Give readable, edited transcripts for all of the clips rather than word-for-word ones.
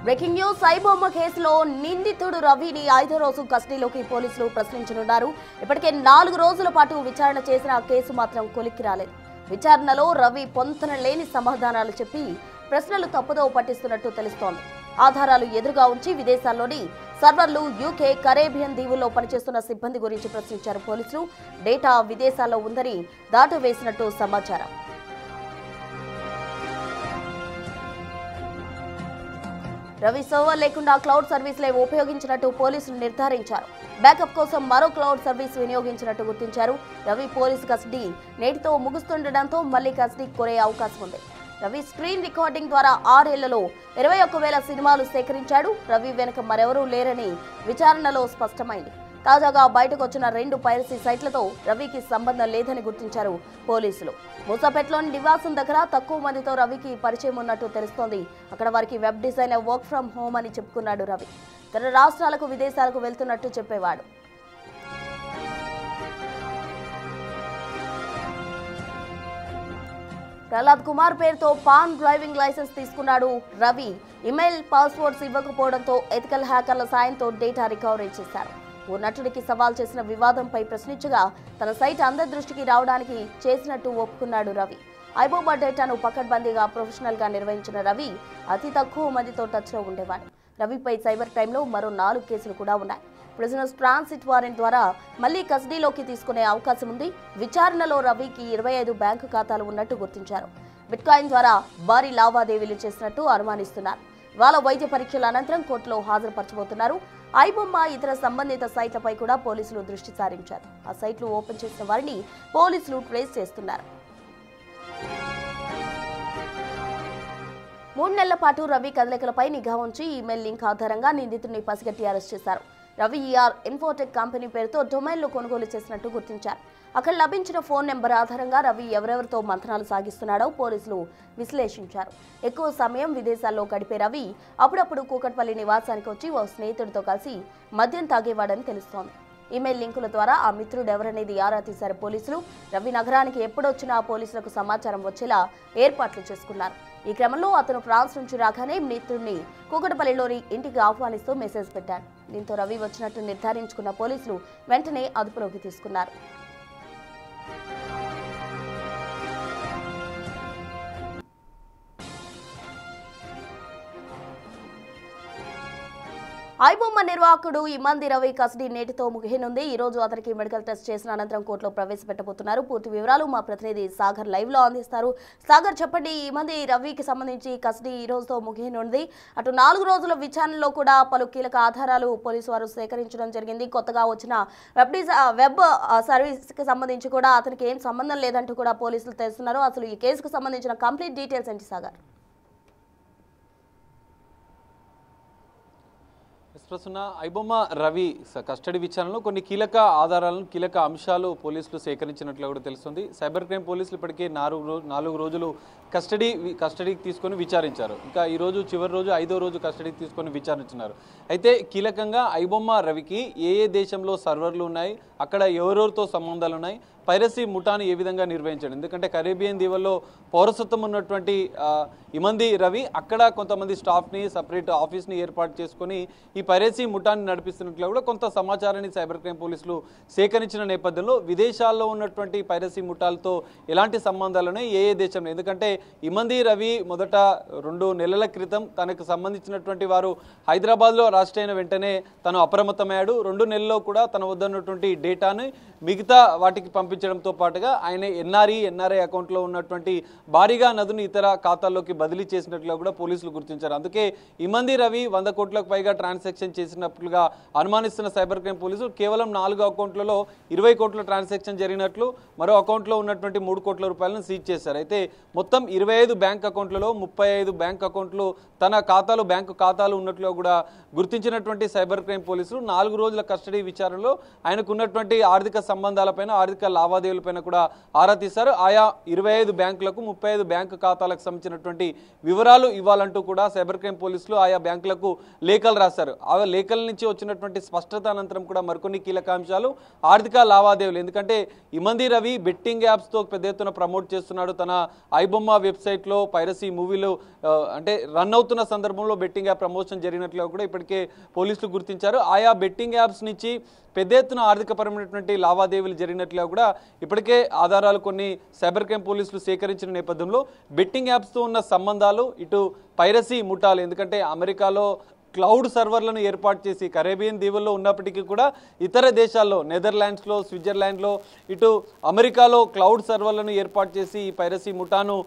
Breaking news iBomma కేసులో నిందితుడు రవిని 5వ రోజు కస్టడీలోకి పోలీసులు ప్రశ్నించనున్నారు. ఇప్పటికే 4 రోజుల పాటు విచారణ చేసిన కేసు మాత్రం కొలిక్కి రాలేదు. విచారణలో రవి పొంతన లేని సమాధానాలు చెప్పి ప్రశ్నలు తప్పుదోవ పట్టిస్తున్నట్టు తెలుస్తోంది. ఆధారాలు ఎదురుగా ఉంచి విదేశాల్లోని సర్వర్లు, యూకే, కరేబియన్ దీవుల్లో పనిచేస్తున్న సిబ్బంది గురించి ప్రశ్నించారు పోలీసులు. డేటా విదేశాల్లో ఉందని దాటవేసినట్టు సమాచారం. రవి సర్వర్ లేకుండా క్లౌడ్ సర్వీసులే ఉపయోగించినట్టు పోలీసులు నిర్ధారించారు. బ్యాకప్ కోసం మరో క్లౌడ్ సర్వీస్ వినియోగించినట్టు గుర్తించారు. రవి పోలీసు కస్టడీ నేటితో ముగుస్తుండటంతో మళ్లీ కస్టడీ కోరే అవకాశం ఉంది. రవి స్క్రీన్ రికార్డింగ్ ద్వారా 6 ఏళ్లలో 21,000 సినిమాలు సేకరించాడు. రవి వెనుక మరెవరూ లేరని విచారణలో స్పష్టమైంది. తాజాగా బయటకు వచ్చిన 2 పైరసీ సైట్లతో రవికి సంబంధం లేదని గుర్తించారు పోలీసులు. మూసాపేటలోని నివాసం దగ్గర తక్కువ మందితో రవికి పరిచయం ఉన్నట్టు తెలుస్తోంది. అక్కడ వారికి web designer work from home అని చెప్పుకున్నాడు రవి. ఇతర రాష్ట్రాలకు, విదేశాలకు వెళ్తున్నట్టు చెప్పేవాడు. ప్రహ్లాద్ కుమార్ పేరుతో పాన్ డ్రైవింగ్ లైసెన్స్ తీసుకున్నాడు రవి. ఇమెయిల్, పాస్వర్డ్స్ ఇవ్వకపోవడంతో ఎథికల్ హ్యాకర్ల సాయంతో డేటా రికవరీ చేశారు. ఓ నటుడికి సవాల్ చేసిన వివాదంపై ప్రశ్నించగా తన సైట్ అందరి దృష్టికి రావడానికి చేసినట్టు ఒప్పుకున్నాడు రవి. ఐబొమ్మ డేటాను పకడ్బందీగా ప్రొఫెషనల్ గా నిర్వహించిన రవి అతి తక్కువ మందితో టచ్ లో ఉండేవాడు. రవిపై సైబర్ క్రైమ్ లో మరో 4 కేసులు కూడా ఉన్నాయి. ప్రిజనర్స్ ట్రాన్సిట్ వారెంట్ ద్వారా మళ్లీ కస్టడీలోకి తీసుకునే అవకాశం ఉంది. విచారణలో రవికి 25 బ్యాంకు ఖాతాలు ఉన్నట్టు గుర్తించారు. బిట్కాయిన్ ద్వారా భారీ లావాదేవీలు చేసినట్టు అనుమానిస్తున్నారు. ఇవాళ వైద్య పరీక్షల అనంతరం కోర్టులో హాజరుపరచబోతున్నారు. ఐబొమ్మ ఇతర సంబంధిత సైట్లపై కూడా పోలీసులు దృష్టి సారించారు. ఆ సైట్లు ఓపెన్ చేసిన వారిని పోలీసులు ట్రేస్ చేస్తున్నారు. 3 నెలల పాటు రవి కదలికలపై నిఘా ఉంచి ఈమెయిల్ లింక్ ఆధారంగా నిందితుడిని పసిగట్టి అరెస్ట్ చేశారు. రవి ఇన్ఫోటెక్ కంపెనీ పేరుతో డొమైన్లు కొనుగోలు చేసినట్టు గుర్తించారు. అక్కడ లభించిన ఫోన్ నెంబర్ ఆధారంగా రవి ఎవరెవరితో మంతనాలు సాగిస్తున్నాడో పోలీసులు విశ్లేషించారు. ఎక్కువ సమయం విదేశాల్లో గడిపే రవి అప్పుడప్పుడు కూకట్పల్లి నివాసానికి వచ్చి ఓ స్నేహితుడితో కలిసి మద్యం తాగేవాడని తెలుస్తోంది. ఈమెయిల్ లింకుల ద్వారా ఆ మిత్రుడు ఎవరనేది ఆరా తీశారు పోలీసులు. రవి నగరానికి ఎప్పుడొచ్చినా పోలీసులకు సమాచారం వచ్చేలా ఏర్పాట్లు చేసుకున్నారు. ఈ క్రమంలో అతను ఫ్రాన్స్ నుంచి రాగానే మిత్రుడిని కూకట్పల్లిలోని ఇంటికి ఆహ్వానిస్తూ మెసేజ్ పెట్టాడు. దీంతో రవి వచ్చినట్టు నిర్ధారించుకున్న పోలీసులు వెంటనే అదుపులోకి తీసుకున్నారు. ఐబొమ్మ నిర్వాహకుడు ఇమంది రవి కస్టడీ నేటితో ముగియనుంది. ఈ రోజు అతనికి మెడికల్ టెస్ట్ చేసిన అనంతరం కోర్టులో ప్రవేశపెట్టబోతున్నారు. పూర్తి వివరాలు మా ప్రతినిధి సాగర్ లైవ్ లో అందిస్తారు. సాగర్, చెప్పండి, ఇమంది రవికి సంబంధించి కస్టడీ ఈ రోజుతో ముగియనుంది. అటు 4 రోజుల విచారణలో కూడా పలు కీలక ఆధారాలు పోలీసు వారు సేకరించడం జరిగింది. కొత్తగా వచ్చిన వెబ్ సర్వీస్ కి సంబంధించి కూడా అతనికి ఏం సంబంధం లేదంటూ కూడా పోలీసులు తెలుస్తున్నారు. అసలు ఈ కేసుకు సంబంధించిన కంప్లీట్ డీటెయిల్స్ ఏంటి సాగర్? ప్రస్తున్న ఐబొమ్మ రవి కస్టడీ విచారణలో కొన్ని కీలక ఆధారాలను, కీలక అంశాలు పోలీసులు సేకరించినట్లు కూడా తెలుస్తుంది. సైబర్ క్రైమ్ పోలీసులు ఇప్పటికే 4 రోజులు కస్టడీకి తీసుకొని విచారించారు. ఇంకా ఈ రోజు చివరి రోజు 5వ రోజు కస్టడీకి తీసుకొని విచారించున్నారు. అయితే కీలకంగా ఐబొమ్మ రవికి ఏ దేశంలో సర్వర్లు ఉన్నాయి, అక్కడ ఎవరెవరితో సంబంధాలు ఉన్నాయి, పైరసీ ముఠాను ఏ విధంగా నిర్వహించాడు. ఎందుకంటే కరేబియన్ దీవుల్లో పౌరసత్వం ఉన్నటువంటి ఇమంది రవి అక్కడ కొంతమంది స్టాఫ్ని, సపరేట్ ఆఫీస్ని ఏర్పాటు చేసుకొని ఈ పైరసీ ముఠాన్ని నడిపిస్తున్నట్లు కూడా కొంత సమాచారాన్ని సైబర్ క్రైమ్ పోలీసులు సేకరించిన నేపథ్యంలో విదేశాల్లో ఉన్నటువంటి పైరసీ ముఠాలతో ఎలాంటి సంబంధాలున్నాయి, ఏ దేశంలో, ఎందుకంటే ఇమంది రవి మొదట 2 నెలల క్రితం తనకు సంబంధించినటువంటి వారు హైదరాబాద్లో అరెస్ట్ అయిన వెంటనే తను అప్రమత్తమయ్యాడు. 2 నెలల్లో కూడా తన వద్ద ఉన్నటువంటి డేటాను మిగతా వాటికి పంపించడంతో పాటుగా ఆయన ఎన్ఆర్ఐ అకౌంట్లో ఉన్నటువంటి భారీగా నదును ఇతర ఖాతాల్లోకి బదిలీ చేసినట్లుగా కూడా పోలీసులు గుర్తించారు. అందుకే ఇమంది రవి 100 కోట్లకు పైగా ట్రాన్సాక్షన్ చేసినట్లుగా అనుమానిస్తున్న సైబర్ క్రైమ్ పోలీసులు కేవలం 4 అకౌంట్లలో 20 కోట్ల ట్రాన్సాక్షన్ జరిగినట్లు, మరో అకౌంట్లో ఉన్నటువంటి 3 కోట్ల రూపాయలను సీజ్ చేశారు. అయితే మొత్తం 25 బ్యాంక్ అకౌంట్లలో 35 బ్యాంక్ అకౌంట్లు తన బ్యాంకు ఖాతాలు ఉన్నట్లు కూడా గుర్తించినటువంటి సైబర్ క్రైమ్ పోలీసులు 4 రోజుల కస్టడీ విచారణలో ఆయనకు ఉన్నటువంటి ఆర్థిక సంబంధాలపైన, ఆర్థిక లావాదేవీలపైన కూడా ఆరా తీశారు. ఆయా 25 బ్యాంకులకు 35 బ్యాంకు ఖాతాలకు సంబంధించినటువంటి వివరాలు ఇవ్వాలంటూ కూడా సైబర్ క్రైమ్ పోలీసులు ఆయా బ్యాంకులకు లేఖలు రాశారు. ఆ లేఖల నుంచి వచ్చినటువంటి స్పష్టత అనంతరం కూడా మరికొన్ని కీలక అంశాలు ఆర్థిక లావాదేవీలు. ఎందుకంటే ఇమంది రవి బెట్టింగ్ యాప్స్తో పెద్ద ఎత్తున ప్రమోట్ చేస్తున్నాడు. తన ఐబొమ్మ వెబ్సైట్లో పైరసీ మూవీలు అంటే రన్ అవుతున్న సందర్భంలో బెట్టింగ్ యాప్ ప్రమోషన్ జరిగినట్లుగా కూడా ఇప్పటికే పోలీసులు గుర్తించారు. ఆయా బెట్టింగ్ యాప్స్ నుంచి పెద్ద ఎత్తున ఆర్థికపరమైనటువంటి లావాదేవీలు జరిగినట్లుగా కూడా ఇప్పటికే ఆధారాలు కొన్ని సైబర్ క్రైమ్ పోలీసులు సేకరించిన నేపథ్యంలో బెట్టింగ్ యాప్స్తో ఉన్న సంబంధాలు ఇటు పైరసీ ముఠాలు, ఎందుకంటే అమెరికాలో క్లౌడ్ సర్వర్లను ఏర్పాటు చేసి కరేబియన్ దీవుల్లో ఉన్నప్పటికీ కూడా ఇతర దేశాల్లో నెదర్లాండ్స్లో, స్విట్జర్లాండ్లో, ఇటు అమెరికాలో క్లౌడ్ సర్వర్లను ఏర్పాటు చేసి ఈ పైరసీ ముఠాను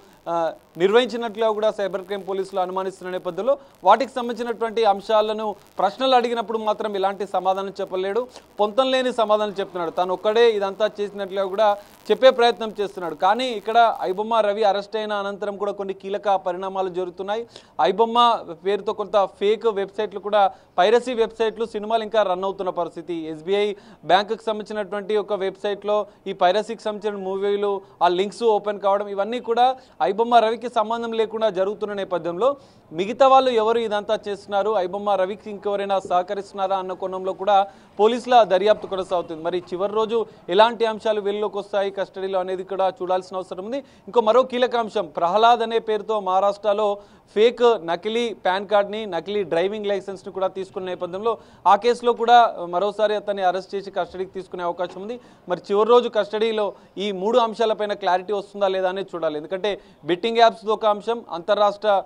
నిర్వహించినట్లుగా కూడా సైబర్ క్రైమ్ పోలీసులు అనుమానిస్తున్న నేపథ్యంలో వాటికి సంబంధించినటువంటి అంశాలను ప్రశ్నలు అడిగినప్పుడు మాత్రం ఇలాంటి సమాధానం చెప్పలేడు, పొంతం లేని సమాధానం చెప్తున్నాడు. తాను ఒక్కడే ఇదంతా చేసినట్లుగా కూడా చెప్పే ప్రయత్నం చేస్తున్నాడు. కానీ ఇక్కడ ఐబొమ్మ రవి అరెస్ట్ అయిన అనంతరం కూడా కొన్ని కీలక పరిణామాలు జరుగుతున్నాయి. ఐబొమ్మ పేరుతో కొంత ఫేక్ వెబ్సైట్లు కూడా, పైరసీ వెబ్సైట్లు, సినిమాలు ఇంకా రన్ అవుతున్న పరిస్థితి. SBI బ్యాంకుకి సంబంధించినటువంటి ఒక వెబ్సైట్లో ఈ పైరసీకి సంబంధించిన మూవీలు ఆ లింక్స్ ఓపెన్ కావడం, ఇవన్నీ కూడా ఐబొమ్మ రవికి సంబంధం లేకుండా జరుగుతున్న నేపథ్యంలో మిగతా వాళ్ళు ఎవరు ఇదంతా చేస్తున్నారు, ఐబొమ్మ రవికి ఇంకెవరైనా సహకరిస్తున్నారా అన్న కోణంలో కూడా పోలీసుల దర్యాప్తు కొనసాగుతుంది. మరి చివరి రోజు ఎలాంటి అంశాలు వెలుగులోకి వస్తాయి కస్టడీలో అనేది కూడా చూడాల్సిన అవసరం ఉంది. మరో కీలక అంశం, ప్రహ్లాద్ అనే పేరుతో మహారాష్ట్రలో ఫేక్ నకిలీ పాన్ కార్డ్ని, నకిలీ డ్రైవింగ్ లైసెన్స్ని కూడా తీసుకున్న నేపథ్యంలో ఆ కేసులో కూడా మరోసారి అతన్ని అరెస్ట్ చేసి కస్టడీకి తీసుకునే అవకాశం ఉంది. మరి చివరి రోజు కస్టడీలో ఈ 3 అంశాలపైన క్లారిటీ వస్తుందా లేదా అనేది చూడాలి. ఎందుకంటే బెట్టింగ్ యాప్స్తో ఒక అంశం, అంతర్రాష్ట్ర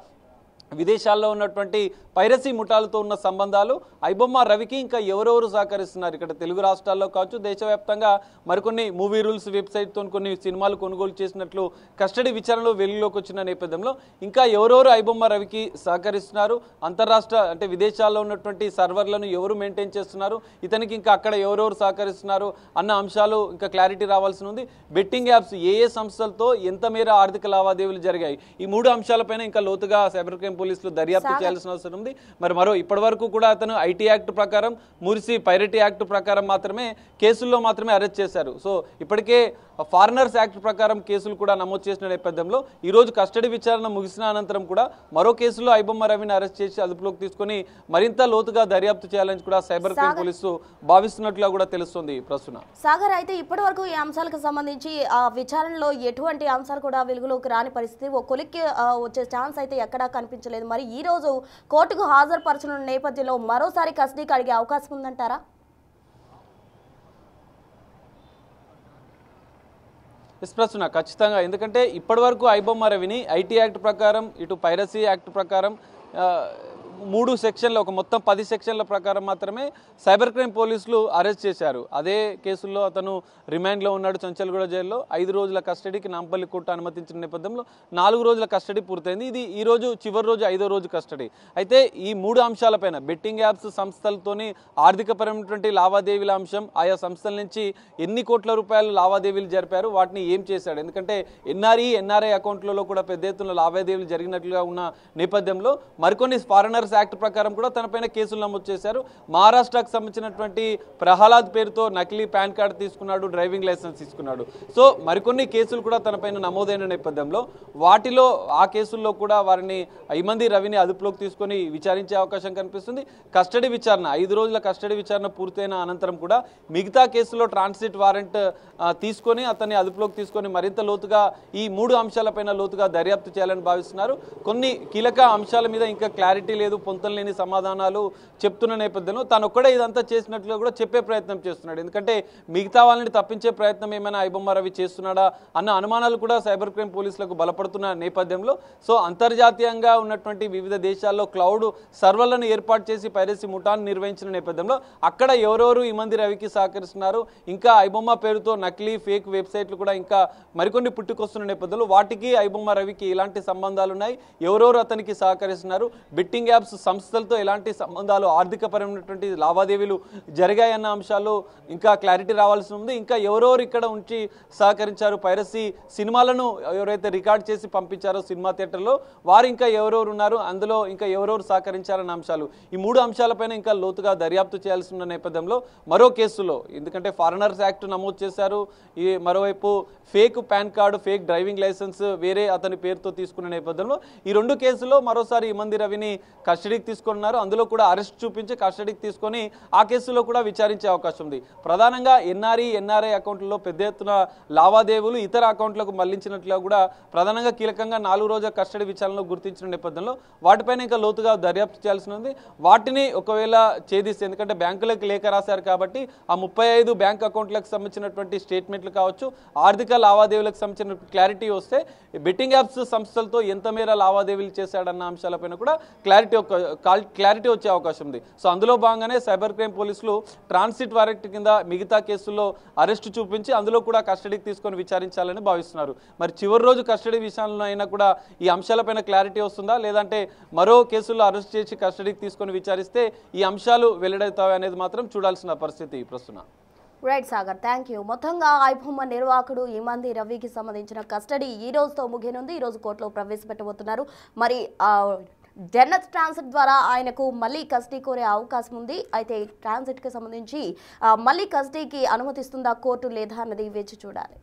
విదేశాల్లో ఉన్నటువంటి పైరసీ ముఠాలతో ఉన్న సంబంధాలు, ఐబొమ్మ రవికి ఇంకా ఎవరెవరు సహకరిస్తున్నారు, ఇక్కడ తెలుగు రాష్ట్రాల్లో కావచ్చు, దేశవ్యాప్తంగా మరికొన్ని మూవీ రూల్స్ వెబ్సైట్తో కొన్ని సినిమాలు కొనుగోలు చేసినట్లు కస్టడీ విచారణలో వెలుగులోకి వచ్చిన నేపథ్యంలో ఇంకా ఎవరెవరు ఐబొమ్మ రవికి సహకరిస్తున్నారు, అంతర్రాష్ట్ర అంటే విదేశాల్లో ఉన్నటువంటి సర్వర్లను ఎవరు మెయింటైన్ చేస్తున్నారు, ఇతనికి ఇంకా అక్కడ ఎవరెవరు సహకరిస్తున్నారు అన్న అంశాలు ఇంకా క్లారిటీ రావాల్సి ఉంది. బెట్టింగ్ యాప్స్ ఏ సంస్థలతో ఎంత మేర ఆర్థిక లావాదేవీలు జరిగాయి, ఈ 3 అంశాలపైన ఇంకా లోతుగా సైబర్ క్రైమ్ పోలీసులు దర్యాప్తు చేయాల్సిన అవసరం ఉంది. మరో ఇప్పటి వరకు కూడా అతను ఐటీ యాక్ట్ ప్రకారం, మురిసి పైరటీ యాక్ట్ ప్రకారం మాత్రమే కేసుల్లో మాత్రమే అరెస్ట్ చేశారు. సో ఇప్పటికే ఫారినర్స్ యాక్ట్ ప్రకారం కేసులు కూడా నమోదు చేసిన నేపథ్యంలో ఈ రోజు కస్టడీ విచారణ ముగిసిన అనంతరం కూడా మరో కేసులో ఐబొమ్మ రవిని అరెస్ట్ చేసి అదుపులోకి తీసుకొని మరింత లోతుగా దర్యాప్తు చేయాలని కూడా సైబర్ క్రైమ్ పోలీసులు భావిస్తున్నట్లుగా కూడా తెలుస్తుంది. ప్రస్తుతం సాగర్, అయితే ఇప్పటి వరకు ఈ అంశాలకు సంబంధించి ఆ విచారణలో ఎటువంటి అంశాలు కూడా వెలుగులోకి రాని పరిస్థితి, ఓ కొలిక్కి వచ్చే ఛాన్స్ అయితే ఎక్కడా కనిపించలేదు. మరి ఈ రోజు కోర్టుకు హాజరుపరచనున్న నేపథ్యంలో మరోసారి కస్టడీకి అడిగే అవకాశం ఉందంటారా? ప్రస్తుతం ఖచ్చితంగా, ఎందుకంటే ఇప్పటి వరకు ఐబొమ్మ రవిని ఐటీ యాక్ట్ ప్రకారం, ఇటు పైరసీ యాక్ట్ ప్రకారం 3 సెక్షన్ల, ఒక మొత్తం 10 సెక్షన్ల ప్రకారం మాత్రమే సైబర్ క్రైమ్ పోలీసులు అరెస్ట్ చేశారు. అదే కేసుల్లో అతను రిమాండ్లో ఉన్నాడు చంచల్గూడ జైల్లో. 5 రోజుల కస్టడీకి నాంపల్లి కోర్టు అనుమతించిన నేపథ్యంలో 4 రోజుల కస్టడీ పూర్తయింది. ఇది ఈ రోజు చివరి రోజు, 5వ రోజు కస్టడీ. అయితే ఈ 3 అంశాలపైన బెట్టింగ్ యాప్స్ సంస్థలతోని ఆర్థికపరమైనటువంటి లావాదేవీల అంశం, ఆయా సంస్థల నుంచి ఎన్ని కోట్ల రూపాయలు లావాదేవీలు జరిపారు, వాటిని ఏం చేశాడు, ఎందుకంటే ఎన్ఆర్ఐ అకౌంట్లలో కూడా పెద్ద ఎత్తున లావాదేవీలు జరిగినట్లుగా ఉన్న నేపథ్యంలో మరికొన్ని ఫారినర్ యాక్ట్ ప్రకారం కూడా తనపైన కేసులు నమోదు చేశారు. మహారాష్ట్రకు సంబంధించినటువంటి ప్రహ్లాద్ పేరుతో నకిలీ పాన్ కార్డు తీసుకున్నాడు, డ్రైవింగ్ లైసెన్స్ తీసుకున్నాడు. సో మరికొన్ని కేసులు కూడా తనపైన నమోదైన నేపథ్యంలో వాటిలో ఆ కేసుల్లో కూడా వారిని ఇమంది రవిని అదుపులోకి తీసుకొని విచారించే అవకాశం కనిపిస్తుంది. కస్టడీ విచారణ, 5 రోజుల కస్టడీ విచారణ పూర్తయిన అనంతరం కూడా మిగతా కేసులో ట్రాన్సిట్ వారెంట్ తీసుకొని అతన్ని అదుపులోకి తీసుకొని మరింత లోతుగా ఈ 3 అంశాలపైన లోతుగా దర్యాప్తు చేయాలని భావిస్తున్నారు. కొన్ని కీలక అంశాల మీద ఇంకా క్లారిటీ లేదు, పొంతం లేని సమాధానాలు చెప్తున్న నేపథ్యంలో తాను ఒక్కడే ఇదంతా చేసినట్లుగా కూడా చెప్పే ప్రయత్నం చేస్తున్నాడు. ఎందుకంటే మిగతా వాళ్ళని తప్పించే ప్రయత్నం ఏమైనా ఐబొమ్మ రవి చేస్తున్నాడా అన్న అనుమానాలు కూడా సైబర్ క్రైమ్ పోలీసులకు బలపడుతున్న నేపథ్యంలో సో అంతర్జాతీయంగా ఉన్నటువంటి వివిధ దేశాల్లో క్లౌడ్ సర్వర్లను ఏర్పాటు చేసి పైరసీ ముఠాను నిర్వహించిన నేపథ్యంలో అక్కడ ఎవరెవరు ఇమంది రవికి సహకరిస్తున్నారు, ఇంకా ఐబొమ్మ పేరుతో నకిలీ ఫేక్ వెబ్సైట్లు కూడా ఇంకా మరికొన్ని పుట్టుకొస్తున్న నేపథ్యంలో వాటికి ఐబొమ్మ రవికి ఇలాంటి సంబంధాలు ఉన్నాయి, ఎవరెవరు అతనికి సహకరిస్తున్నారు, బెట్టింగ్ యాప్స్ యాప్స్ సంస్థలతో ఎలాంటి సంబంధాలు ఆర్థికపరమైనటువంటి లావాదేవీలు జరిగాయన్న అంశాలు ఇంకా క్లారిటీ రావాల్సి ఉంది. ఇంకా ఎవరెవరు ఇక్కడ ఉంచి సహకరించారు, పైరసీ సినిమాలను ఎవరైతే రికార్డ్ చేసి పంపించారో సినిమా థియేటర్లో వారు ఇంకా ఎవరెవరు ఉన్నారు, అందులో ఇంకా ఎవరెవరు సహకరించారన్న అంశాలు, ఈ 3 అంశాలపైన ఇంకా లోతుగా దర్యాప్తు చేయాల్సి ఉన్న నేపథ్యంలో మరో కేసులో, ఎందుకంటే ఫారినర్స్ యాక్ట్ నమోదు చేశారు, ఈ మరోవైపు fake PAN card, fake driving licence వేరే అతని పేరుతో తీసుకున్న నేపథ్యంలో ఈ 2 కేసుల్లో మరోసారి ఇమంది రవిని కస్టడీకి తీసుకున్నారు. అందులో కూడా అరెస్ట్ చూపించి కస్టడీకి తీసుకొని ఆ కేసులో కూడా విచారించే అవకాశం ఉంది. ప్రధానంగా ఎన్ఆర్ఐ అకౌంట్లలో పెద్ద ఎత్తున లావాదేవీలు ఇతర అకౌంట్లకు మళ్లించినట్లుగా కూడా ప్రధానంగా కీలకంగా 4 రోజుల కస్టడీ విచారణలో గుర్తించిన నేపథ్యంలో వాటిపైన ఇంకా లోతుగా దర్యాప్తు చేయాల్సి ఉంది. వాటిని ఒకవేళ ఛేదిస్తే, ఎందుకంటే బ్యాంకులకు లేఖ రాశారు కాబట్టి ఆ 35 బ్యాంక్ అకౌంట్లకు సంబంధించినటువంటి స్టేట్మెంట్లు కావచ్చు, ఆర్థిక లావాదేవీలకు సంబంధించిన క్లారిటీ వస్తే బెట్టింగ్ యాప్స్ సంస్థలతో ఎంత మేర లావాదేవీలు చేశాడన్న అంశాలపైన కూడా క్లారిటీ వచ్చే అవకాశం ఉంది. సో అందులో భాగంగానే సైబర్ క్రైమ్ పోలీసులు ట్రాన్సిట్ వారెంట్ కింద మిగతా కేసుల్లో అరెస్టు చూపించి అందులో కూడా కస్టడీకి తీసుకొని విచారించాలని భావిస్తున్నారు. మరి చివరి రోజు కస్టడీ విషయంలో అయినా కూడా ఈ అంశాలపైన క్లారిటీ వస్తుందా, లేదంటే మరో కేసుల్లో అరెస్ట్ చేసి కస్టడీకి తీసుకొని విచారిస్తే ఈ అంశాలు వెల్లడవుతాయి అనేది మాత్రం చూడాల్సిన పరిస్థితి ప్రస్తుతం. Right Sagar, thank you. మొత్తంగా ఐబొమ్మ నిర్వాహకుడు ఇమంది రవికి సంబంధించిన కస్టడీ ఈ రోజుతో ముగినుంది. ఈ రోజు కోర్టులో ప్రవేశపెట్టబోతున్నారు. మరి జనత్ ట్రాన్సిట్ ద్వారా ఆయనకు మళ్ళీ కస్టడీ కోరే అవకాశం ఉంది. అయితే ట్రాన్సిట్కి సంబంధించి మళ్ళీ కస్టడీకి అనుమతిస్తుందా కోర్టు లేదా అన్నది వేచి చూడాలి.